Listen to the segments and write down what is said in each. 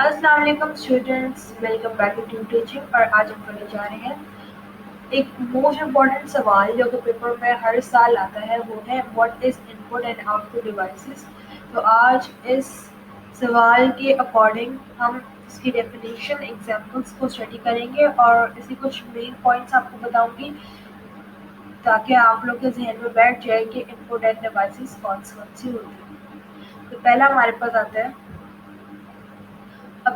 السلام علیکم students, welcome back to ٹیو ٹیچنگ۔ اور آج ہم پڑھنے جا رہے ہیں ایک موسٹ امپورٹنٹ سوال جو کہ پیپر میں ہر سال آتا ہے، وہ ہے what is in put and output devices. تو آج اس سوال کے اکارڈنگ ہم اس کی ڈیفینیشن ایگزامپلس کو اسٹڈی کریں گے اور اسی کچھ مین پوائنٹس آپ کو بتاؤں گی تاکہ آپ لوگ کے ذہن میں بیٹھ جائے کہ ان پٹ اینڈ ڈیوائسز کون سی ہوتی ہیں۔ تو پہلا ہمارے پاس آتا ہے، اب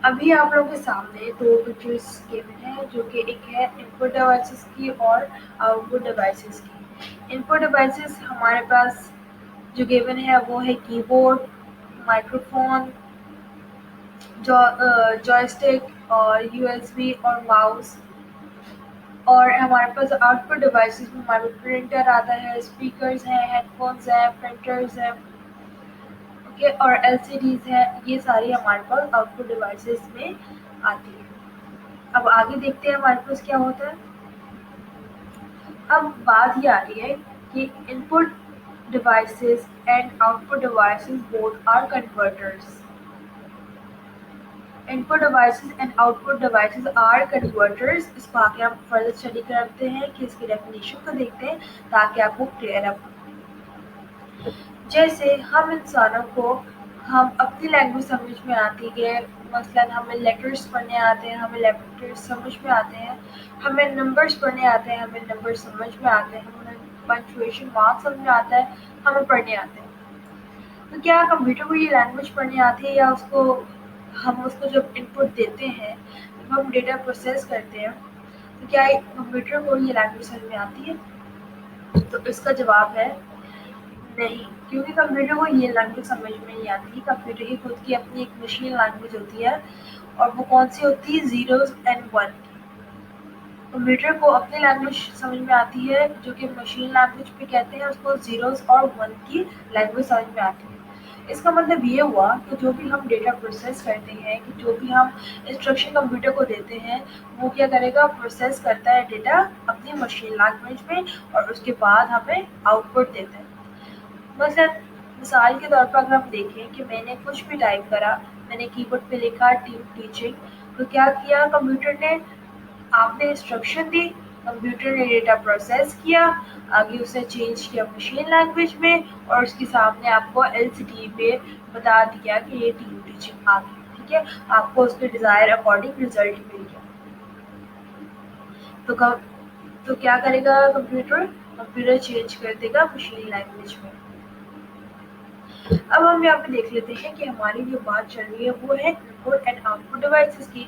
ابھی آپ لوگوں کے سامنے دو پکچرز گیون ہیں جو کہ ایک ہے ان پٹ ڈیوائسز کی اور آؤٹ پٹ ڈیوائسز کی۔ ان پٹ ڈیوائسز ہمارے پاس جو گیون ہے وہ ہے keyboard, microphone, joystick اور یو ایس بی اور ماؤس۔ اور ہمارے پاس آؤٹ پٹ ڈیوائسز میں ہمارے پرنٹر آتا ہے، اسپیکرز ہیں، ہیڈ فونز ہیں، پرنٹرز ہیں، اوکے، اور ایل سی ڈیز ہیں۔ یہ ساری ہمارے پاس آؤٹ پٹ ڈیوائسز میں آتی ہے۔ اب آگے دیکھتے ہیں ہمارے پاس کیا ہوتا ہے۔ اب بات یہ آ رہی ہے کہ input devices and output devices both are converters. Input devices and output devices are converters. اس کو آگے ہم فردر اسٹڈی کرتے ہیں کہ اس کی ڈیفینیشن کو دیکھتے ہیں تاکہ آپ کو کلیئر اپ ہو۔ جیسے ہم انسانوں کو ہم اپنی لینگویج سمجھ میں آتی ہے، مثلاً ہمیں لیٹرز پڑھنے آتے ہیں، ہمیں لیٹرز سمجھ میں آتے ہیں، ہمیں نمبرز پڑھنے آتے ہیں، ہمیں نمبر سمجھ میں آتے ہیں، ہمیں پنکچویشن مارک سمجھ میں آتا ہے، ہمیں پڑھنے آتے ہیں۔ تو کیا کمپیوٹر کو یہ لینگویج پڑھنے آتی ہے، یا ہم اس کو جب ان پٹ دیتے ہیں، جب ہم ڈیٹا پروسیس کرتے ہیں، تو کیا کمپیوٹر کو یہ لینگویج سمجھ میں آتی ہے؟ تو اس کا جواب ہے نہیں، کیونکہ کمپیوٹر کو یہ لینگویج سمجھ میں نہیں آتی۔ کمپیوٹر کی خود کی اپنی ایک مشین لینگویج ہوتی ہے، اور وہ کون سی ہوتی ہے؟ زیروز اینڈ ون کی۔ کمپیوٹر کو اپنی لینگویج سمجھ میں آتی ہے جو کہ مشین لینگویج بھی کہتے ہیں، اس کو زیروز اور ون کی لینگویج سمجھ میں آتی ہے۔ اس کا مطلب یہ ہوا کہ جو بھی ہم ڈیٹا پروسیس کرتے ہیں، کہ جو بھی ہم انسٹرکشن کمپیوٹر کو دیتے ہیں، وہ کیا کرے گا؟ پروسیس کرتا ہے ڈیٹا اپنی مشین لینگویج میں، اور اس کے بعد ہمیں آؤٹ پٹ دیتا ہے۔ مثال کے طور پر اگر ہم دیکھیں کہ میں نے کچھ بھی ٹائپ کرا، میں نے کی بورڈ پہ لکھا ٹیو ٹیچنگ، تو کیا کیا کمپیوٹر نے؟ آپ نے انسٹرکشن دی، کمپیوٹر نے ڈیٹا پروسیس کیا، آگے اسے چینج کیا مشین لینگویج میں، اور اس کے سامنے آپ کو ایل سی ڈی پہ بتا دیا کہ یہ ٹیو ٹیچنگ آ گئی، ٹھیک ہے، آپ کو اس کے ڈیزائر اکارڈنگ رزلٹ مل گیا۔ تو کیا کرے گا کمپیوٹر؟ کمپیوٹر چینج کر دے گا مشین لینگویج میں۔ اب ہم یہاں پہ دیکھ لیتے ہیں کہ ہماری جو بات چل رہی ہے وہ ہے ان put and output devices کی۔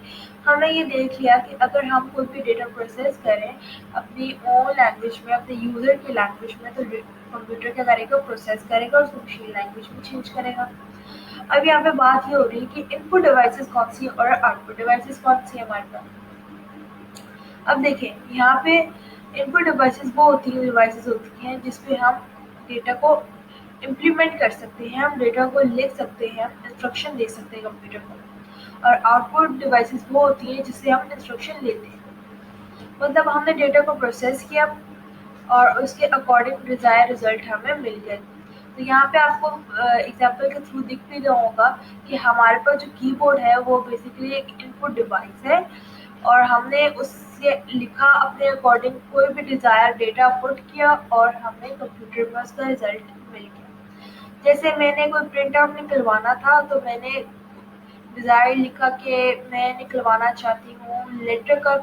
ہم نے یہ دیکھ لیا کہ اگر ہم کوئی بھی ڈیٹا پروسیس کریں اپنی اون لینگویج میں، اپنے یوزر کی لینگویج میں، تو کمپیوٹر کیا کرے گا؟ پروسیس کرے گا، اس کو مشین لینگویج میں چینج کرے گا۔ اب یہاں پہ بات یہ ہو رہی ہے کہ ان پٹ ڈیوائسز کون سی اور آؤٹ پٹ ڈیوائسز کون سی ہے ہمارے پاس۔ اب دیکھیں یہاں پہ ان پٹ ڈیوائسز وہ ڈیوائسز ہوتی ہیں جس پہ ہم ڈیٹا کو امپلیمنٹ کر سکتے ہیں، ہم ڈیٹا کو لکھ سکتے ہیں، انسٹرکشن دے سکتے ہیں کمپیوٹر کو۔ اور آؤٹ پٹ ڈیوائسز وہ ہوتی ہیں جس سے ہم انسٹرکشن لیتے ہیں، مطلب ہم نے ڈیٹا کو پروسیس کیا اور اس کے اکارڈنگ ڈیزائر رزلٹ ہمیں مل گئے۔ تو یہاں پہ آپ کو ایگزامپل کے تھرو دکھ بھی رہا ہوگا کہ ہمارے پاس جو کی بورڈ ہے وہ بیسیکلی ایک ان پٹ ڈیوائس ہے، اور ہم نے اس سے لکھا اپنے اکارڈنگ، کوئی بھی ڈیزائر ڈیٹا پٹ کیا، اور ہمیں کمپیوٹر میں اس کا رزلٹ مل گیا۔ جیسے میں نے کوئی پرنٹ آؤٹ نکلوانا تھا، تو میں نے ڈیزائر لکھا کہ میں نکلوانا چاہتی ہوں لیٹر کا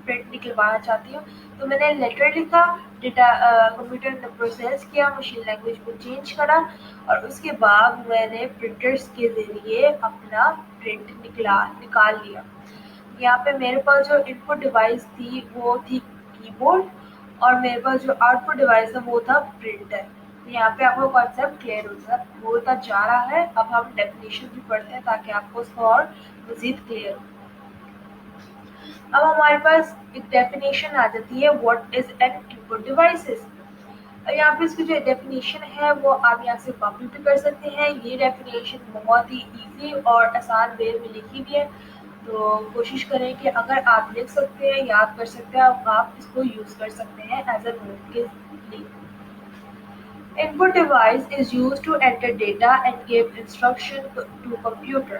پرنٹ نکلوانا چاہتی ہوں، تو میں نے لیٹر لکھا، ڈیٹا کمپیوٹر نے پروسیس کیا، مشین لینگویج کو چینج کرا، اور اس کے بعد میں نے پرنٹرز کے ذریعے اپنا پرنٹ نکال لیا۔ یہاں پہ میرے پاس جو ان پٹ ڈیوائس تھی وہ تھی کی بورڈ، اور میرے پاس جو آؤٹ پٹ ڈیوائس ہے وہ تھا پرنٹر۔ یہاں پہ آپ کو کانسیپٹ کلیئر ہوتا جا رہا ہے۔ اب ہم ڈیفینیشن بھی پڑھتے ہیں تاکہ آپ کو اس کو اور مزید کلیئر ہو۔ اب ہمارے پاس ایک ڈیفینیشن آ جاتی ہے what is an in put devices. یہاں پہ اس کی جو ڈیفینیشن ہے وہ آپ یہاں سے کاپی بھی کر سکتے ہیں۔ یہ ڈیفینیشن بہت ہی ایزی اور آسان وے میں لکھی ہوئی ہے، تو کوشش کریں کہ اگر آپ لکھ سکتے ہیں، یاد کر سکتے ہیں، آپ اس کو یوز کر سکتے ہیں ایز اے نوٹ کے لیے۔ Input device is used to enter data and give instruction to computer.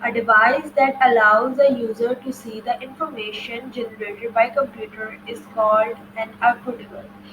A device that allows the user to see the information generated by computer is called an output device.